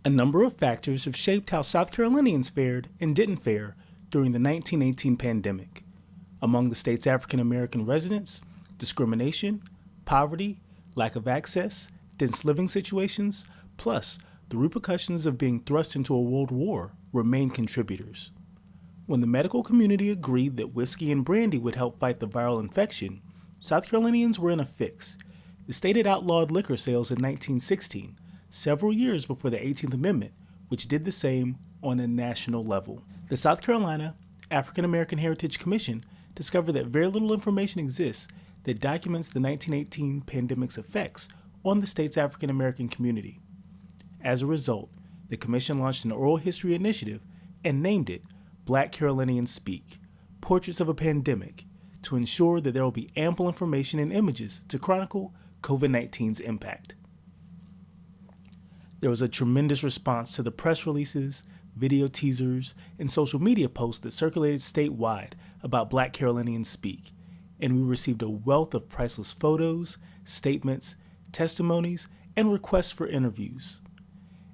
A number of factors have shaped how South Carolinians fared and didn't fare during the 1918 pandemic. Among the state's African American residents, discrimination, poverty, lack of access, dense living situations, plus the repercussions of being thrust into a world war remain contributors. When the medical community agreed that whiskey and brandy would help fight the viral infection, South Carolinians were in a fix. The state had outlawed liquor sales in 1916, several years before the 18th Amendment, which did the same on a national level. The South Carolina African American Heritage Commission discovered that very little information exists that documents the 1918 pandemic's effects on the state's African American community. As a result, the commission launched an oral history initiative and named it Black Carolinians Speak, Portraits of a Pandemic, to ensure that there will be ample information and images to chronicle COVID-19's impact. There was a tremendous response to the press releases, video teasers, and social media posts that circulated statewide about Black Carolinians Speak, and we received a wealth of priceless photos, statements, testimonies, and requests for interviews.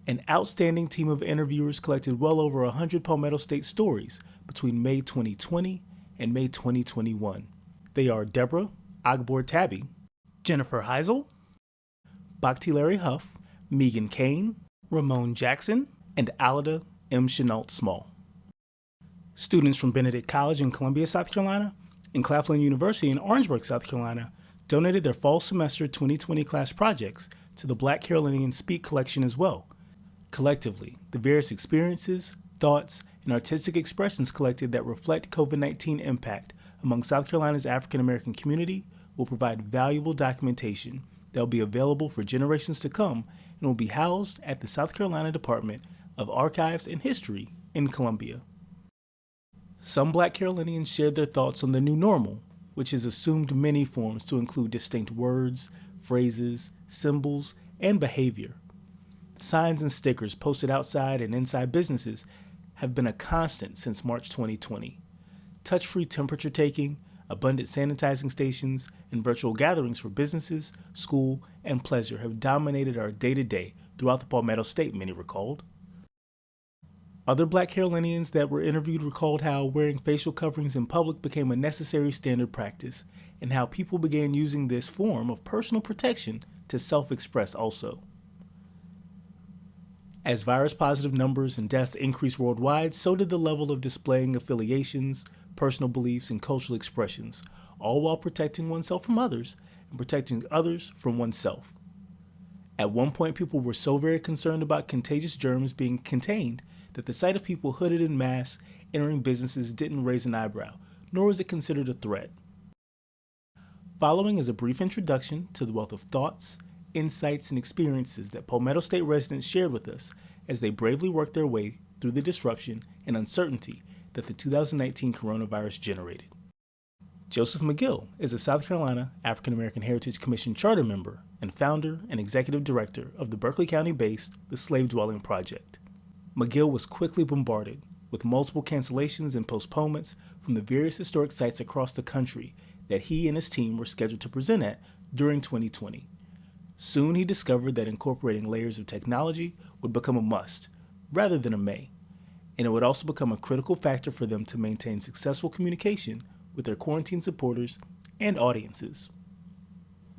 An outstanding team of interviewers collected well over 100 Palmetto State stories between May 2020 and May 2021. They are Deborah Agbor-Tabby, Jennifer Heisel, Bhakti Larry Huff, Megan Kane, Ramon Jackson, and Alida M. Chenault Small. Students from Benedict College in Columbia, South Carolina, and Claflin University in Orangeburg, South Carolina, donated their fall semester 2020 class projects to the Black Carolinians Speak collection as well. Collectively, the various experiences, thoughts, and artistic expressions collected that reflect COVID-19 impact among South Carolina's African American community will provide valuable documentation that will be available for generations to come and will be housed at the South Carolina Department of Archives and History in Columbia. Some Black Carolinians shared their thoughts on the new normal, which has assumed many forms to include distinct words, phrases, symbols, and behavior. Signs and stickers posted outside and inside businesses have been a constant since March 2020. Touch-free temperature taking, abundant sanitizing stations, and virtual gatherings for businesses, school, and pleasure have dominated our day-to-day throughout the Palmetto State, many recalled. Other Black Carolinians that were interviewed recalled how wearing facial coverings in public became a necessary standard practice, and how people began using this form of personal protection to self-express also. As virus-positive numbers and deaths increased worldwide, so did the level of displaying affiliations, personal beliefs, and cultural expressions, all while protecting oneself from others and protecting others from oneself. At one point, people were so very concerned about contagious germs being contained that the sight of people hooded in masks entering businesses didn't raise an eyebrow, nor was it considered a threat. Following is a brief introduction to the wealth of thoughts, insights, and experiences that Palmetto State residents shared with us as they bravely worked their way through the disruption and uncertainty that the 2019 coronavirus generated. Joseph McGill is a South Carolina African American Heritage Commission charter member and founder and executive director of the Berkeley County-based The Slave Dwelling Project. McGill was quickly bombarded with multiple cancellations and postponements from the various historic sites across the country that he and his team were scheduled to present at during 2020. Soon he discovered that incorporating layers of technology would become a must, rather than a may, and it would also become a critical factor for them to maintain successful communication with their quarantine supporters and audiences.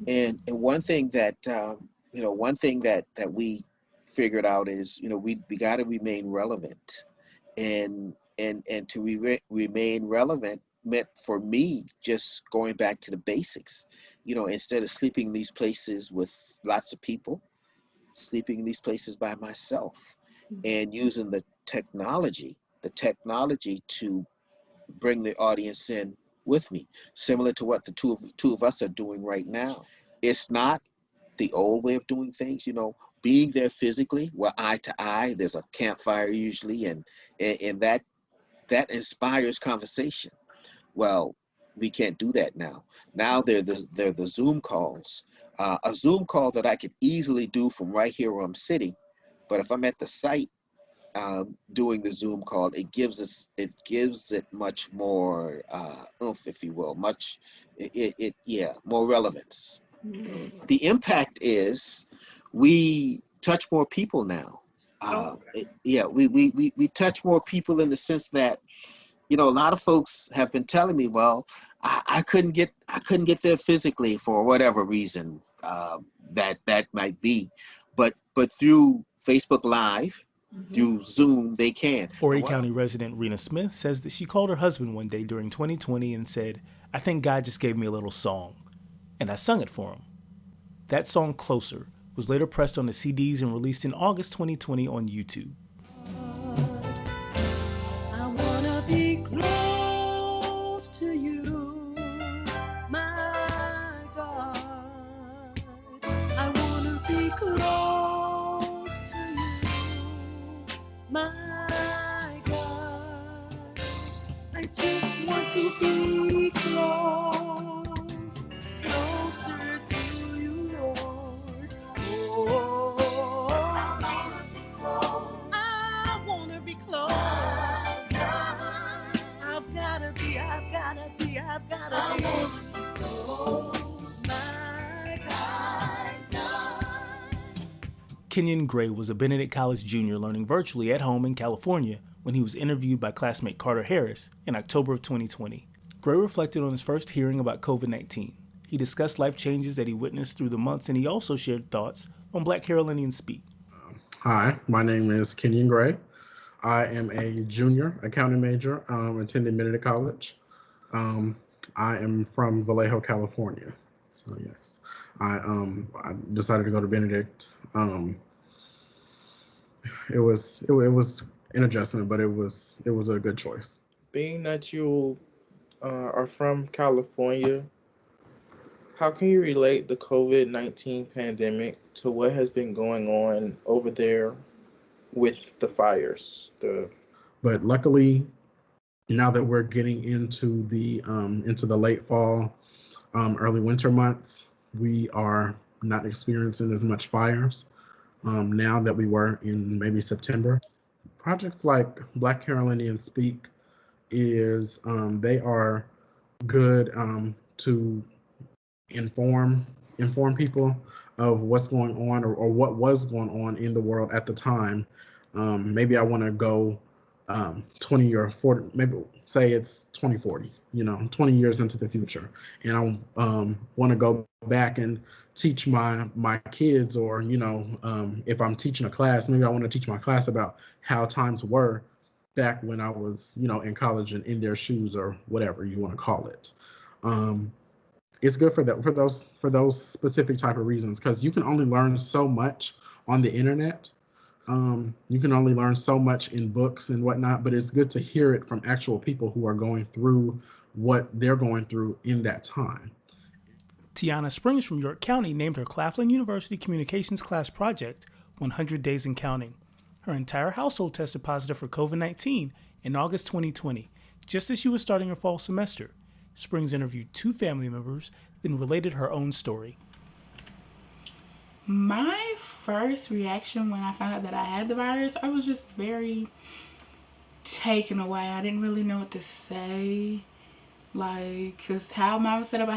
And one thing that that we figured out is we got to remain relevant, and remain relevant meant for me just going back to the basics. Instead of sleeping in these places with lots of people, sleeping in these places by myself, and using the technology to bring the audience in with me, similar to what the two of us are doing right now. It's not the old way of doing things, being there physically, where eye to eye, there's a campfire usually, and that inspires conversation. Well, we can't do that now. Now they're the Zoom calls, a Zoom call that I could easily do from right here where I'm sitting, but if I'm at the site doing the Zoom call, it gives it much more oomph, if you will, more relevance. The impact is we touch more people now. Oh, Yeah, we touch more people in the sense that, a lot of folks have been telling me, well, I couldn't get there physically for whatever reason, that might be, but through Facebook Live, through Zoom, they can. Horry And what County resident Rena Smith says that she called her husband one day during 2020 and said, "I think God just gave me a little song." And I sung it for him. That song, Closer, was later pressed on the CDs and released in August 2020 on YouTube. I wanna be close to you, my God. I wanna be close to you, my God. I just want to be close, closer to you, Lord. Oh, I wanna be close. I've gotta be close, my God. Kenyon Gray was a Benedict College junior learning virtually at home in California when he was interviewed by classmate Carter Harris in October of 2020. Gray reflected on his first hearing about COVID-19. He discussed life changes that he witnessed through the months, and he also shared thoughts on Black Carolinians Speak. Hi, my name is Kenyon Gray. I am a junior accounting major attending Benedict College. Um, I am from Vallejo, California. So yes, I decided to go to Benedict. It was an adjustment, but it was a good choice. Being that you are from California, how can you relate the COVID-19 pandemic to what has been going on over there with the fires? But luckily, now that we're getting into the late fall, early winter months, we are not experiencing as much fires now that we were in maybe September. Projects like Black Carolinians Speak is they are good to inform people of what's going on, or what was going on in the world at the time. Maybe I want to go 20 or 40, maybe say it's 2040, 20 years into the future, and I want to go back and teach my kids, or if I'm teaching a class, maybe I want to teach my class about how times were back when I was in college and in their shoes, or whatever you want to call it. Um, it's good for that, for those specific type of reasons, because you can only learn so much on the internet. You can only learn so much in books and whatnot, but it's good to hear it from actual people who are going through what they're going through in that time. Tiana Springs from York County named her Claflin University Communications Class project 100 Days and Counting. Her entire household tested positive for COVID-19 in August 2020, just as she was starting her fall semester. Springs interviewed 2 family members, then related her own story. My first reaction when I found out that I had the virus, I was just very taken away. I didn't really know what to say. Cause how mine was set up,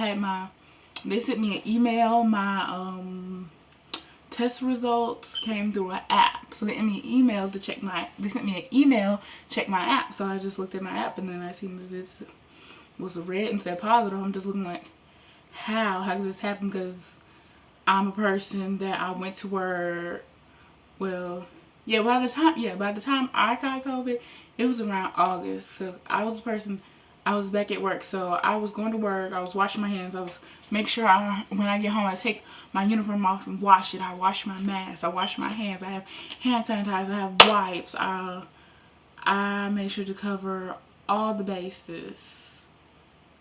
they sent me an email. My test results came through an app. So they sent me an email to check my app. So I just looked at my app, and then I seen that this was red and said positive. I'm just looking like, how did this happen? Because I'm a person that I went to work. Well, yeah, by the time I got COVID, it was around August. So I was a person, I was back at work. So I was going to work, I was washing my hands, I was make sure when I get home, I take my uniform off and wash it. I wash my mask, I wash my hands, I have hand sanitizer, I have wipes. I made sure to cover all the bases.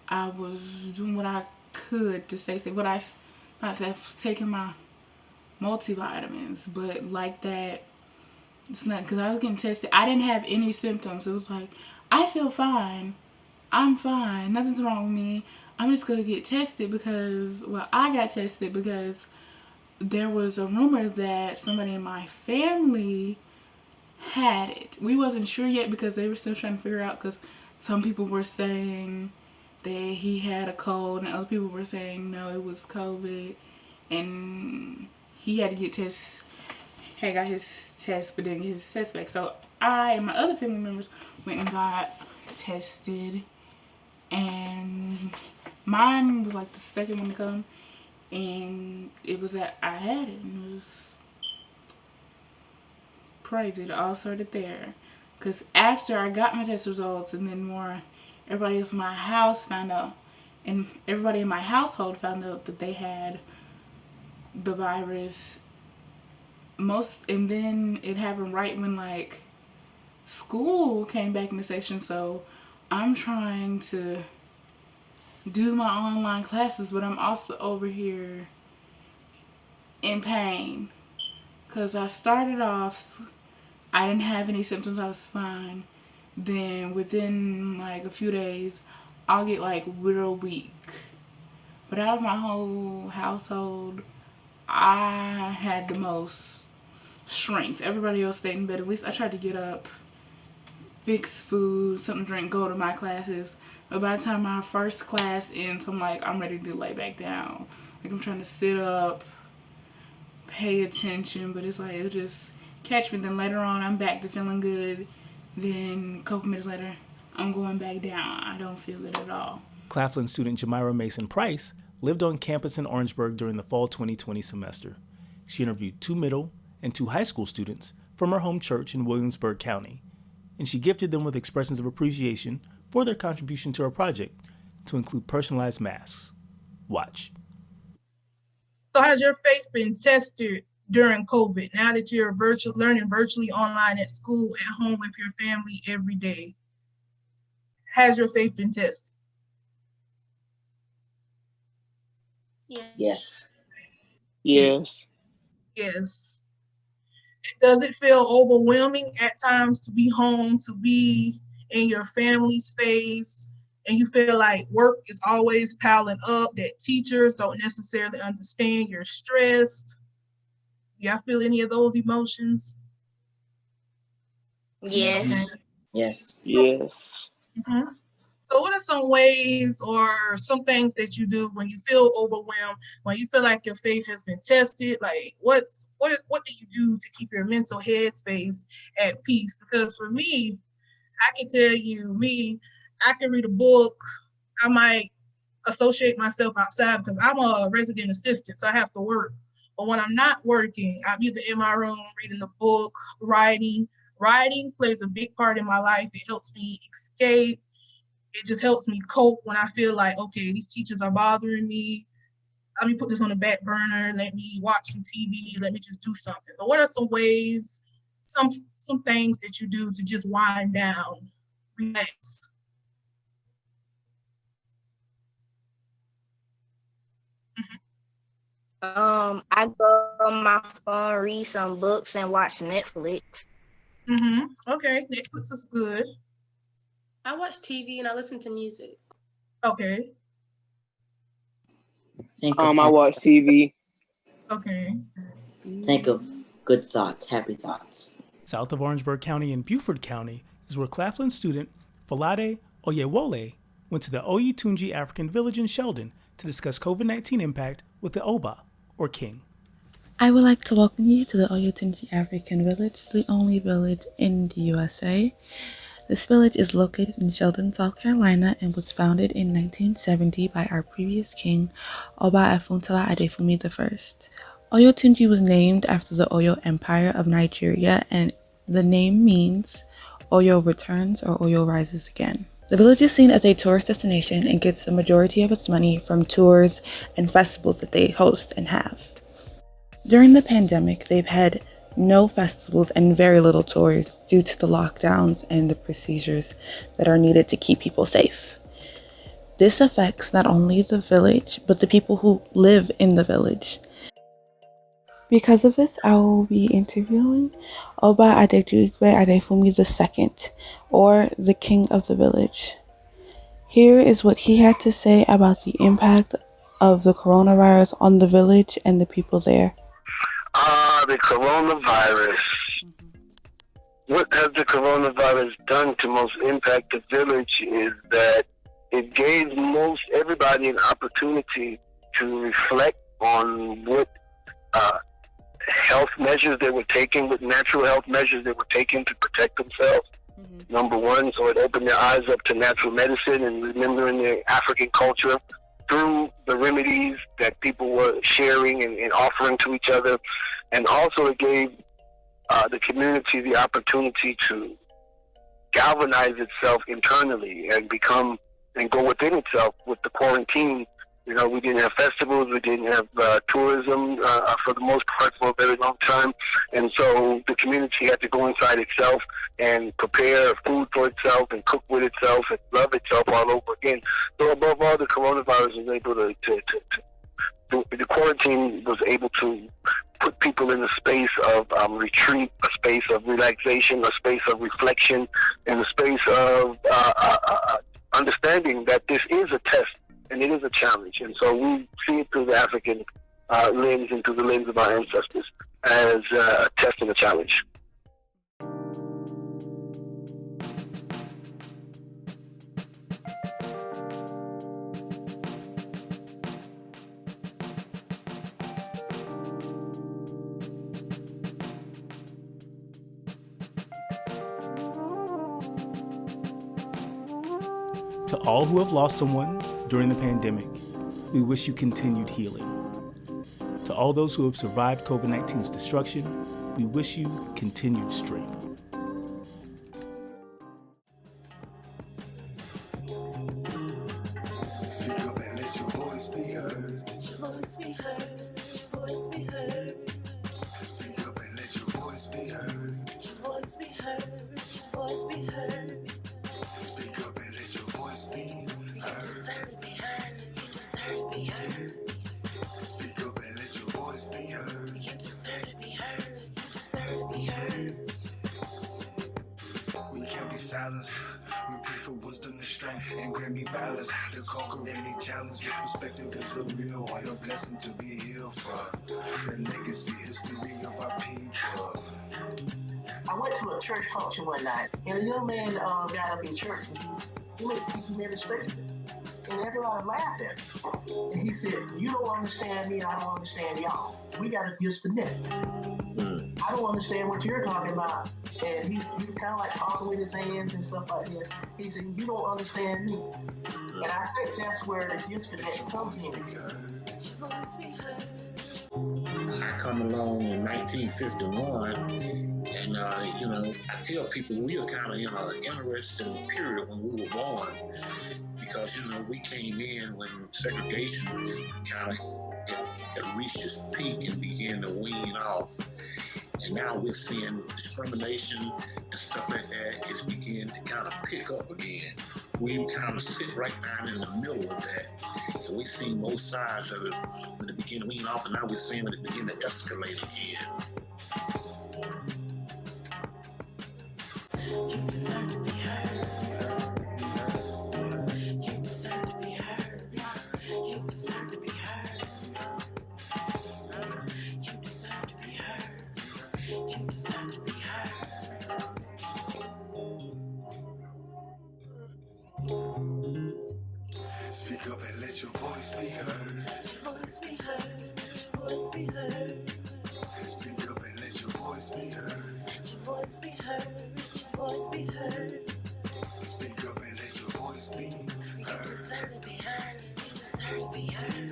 I was doing what I could to stay safe. Not safe, taking my multivitamins, but like that, it's not, because I was getting tested. I didn't have any symptoms. It was like, I feel fine. I'm fine. Nothing's wrong with me. I'm just going to get tested I got tested because there was a rumor that somebody in my family had it. We wasn't sure yet because they were still trying to figure out, because some people were saying that he had a cold and other people were saying no, it was COVID, and he had to get tested. had got his test but didn't get his test back. So I and my other family members went and got tested, and mine was like the second one to come, and it was that I had it, and it was crazy. It all started there, because after I got my test results, and then everybody else in my house found out, and everybody in my household found out that they had the virus. And then it happened right when like school came back into session. So I'm trying to do my online classes, but I'm also over here in pain, because I started off, I didn't have any symptoms, I was fine. Then within like a few days, I'll get like real weak. But out of my whole household, I had the most strength. Everybody else stayed in bed. At least I tried to get up, fix food, something to drink, go to my classes. But by the time my first class ends, I'm ready to lay back down. Like, I'm trying to sit up, pay attention, but it's like it'll just catch me. Then later on, I'm back to feeling good. Then a couple minutes later, I'm going back down. I don't feel good at all. Claflin student Jamira Mason Price lived on campus in Orangeburg during the fall 2020 semester. She interviewed 2 middle and 2 high school students from her home church in Williamsburg County, and she gifted them with expressions of appreciation for their contribution to her project, to include personalized masks. Watch. So has your faith been tested during COVID, now that you're learning virtually online at school, at home with your family every day? Has your faith been tested? Yes. Yes. Yes. Does it feel overwhelming at times to be home, to be in your family's face, and you feel like work is always piling up, that teachers don't necessarily understand, you're stressed? Y'all feel any of those emotions? Yes. Okay. Yes. Yes. Mm-hmm. So what are some ways or some things that you do when you feel overwhelmed, when you feel like your faith has been tested? Like what do you do to keep your mental headspace at peace? Because for me, I can tell you, I can read a book. I might associate myself outside because I'm a resident assistant, so I have to work. But when I'm not working, I'm either in my room reading a book, writing. Writing plays a big part in my life. It helps me escape. It just helps me cope when I feel like, okay, these teachers are bothering me. Let me put this on the back burner. Let me watch some TV. Let me just do something. So what are some ways, some things that you do to just wind down, relax? I go on my phone, read some books, and watch Netflix. Okay, Netflix is good. I watch TV and I listen to music. Okay. I watch TV. Okay. Think of good thoughts, happy thoughts. South of Orangeburg County in Beaufort County is where Claflin student Falade Oyewole went to the Oyetunji African Village in Sheldon to discuss COVID-19 impact with the Oba, or King. I would like to welcome you to the Oyetunji African Village, the only village in the USA. This village is located in Sheldon, South Carolina, and was founded in 1970 by our previous king, Oba Afuntala Adefumi I. Oyetunji was named after the Oyo Empire of Nigeria, and the name means Oyo returns or Oyo rises again. The village is seen as a tourist destination and gets the majority of its money from tours and festivals that they host and have. During the pandemic, they've had no festivals and very little tours due to the lockdowns and the procedures that are needed to keep people safe. This affects not only the village, but the people who live in the village. Because of this, I will be interviewing Oba Adejugbe Adefumi II, or the king of the village. Here is what he had to say about the impact of the coronavirus on the village and the people there. The coronavirus. What has the coronavirus done to most impact the village is that it gave most everybody an opportunity to reflect on what health measures they were taking, with natural health measures they were taking to protect themselves. Number one, so it opened their eyes up to natural medicine and remembering their African culture through the remedies that people were sharing and offering to each other. And also it gave the community the opportunity to galvanize itself internally and become and go within itself with the quarantine. You know, we didn't have festivals, we didn't have tourism for the most part for a very long time. And so the community had to go inside itself and prepare food for itself and cook with itself and love itself all over again. So above all, the coronavirus was able the quarantine was able to put people in a space of retreat, a space of relaxation, a space of reflection, and a space of understanding that this is a test and it is a challenge. And so we see it through the African lens and through the lens of our ancestors as a test and a challenge. To all who have lost someone during the pandemic, we wish you continued healing. To all those who have survived COVID-19's destruction, we wish you continued strength. Speak up and let your voice be heard. Let your voice be heard. Let your voice be heard. Speak up and let your voice be heard. Let your voice be heard. Let your voice be heard. Speak up and let your voice be heard. You deserve to be heard. Speak up and let your voice be heard. You deserve to be heard. You deserve to be heard. We can't be silenced. We pray for wisdom and strength and grant me balance to conquer any challenge. Disrespecting cause it's real and a blessing to be healed from. The legacy history of our people. I went to a church function one night, and a young man got up in church, and he made a statement, and everybody laughed at him. And he said, "You don't understand me, and I don't understand y'all. We got to disconnect. I don't understand what you're talking about." And he kind of like talking with his hands and stuff like that. He said, "You don't understand me." And I think that's where the disconnect comes in. I come along in 1951, and I tell people we are kind of in an interesting period when we were born, because we came in when segregation kind of had reached its peak and began to wean off, and now we're seeing discrimination and stuff like that is beginning to kind of pick up again. We kind of sit right down in the middle of that, and we see both sides of it when it began to wean off, and now we're seeing it begin to escalate again. You deserve to be heard. You deserve to be heard. You deserve to be heard. You deserve to be heard. You deserve to be heard. Speak up and let your voice be heard. Let your voice be heard. Let your voice be heard. Speak up and let your voice be heard. Let your voice be heard. Let your voice be heard. Speak up and let your voice be heard. You deserve to be heard. You deserve to be heard.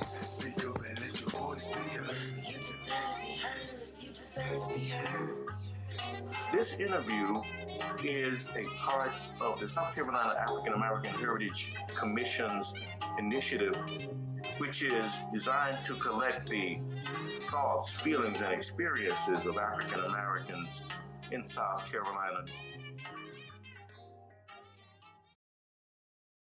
Speak up and let your voice be heard. You deserve to be heard. You deserve to be heard. This interview is a part of the South Carolina African American Heritage Commission's initiative, which is designed to collect the thoughts, feelings, and experiences of African Americans in South Carolina.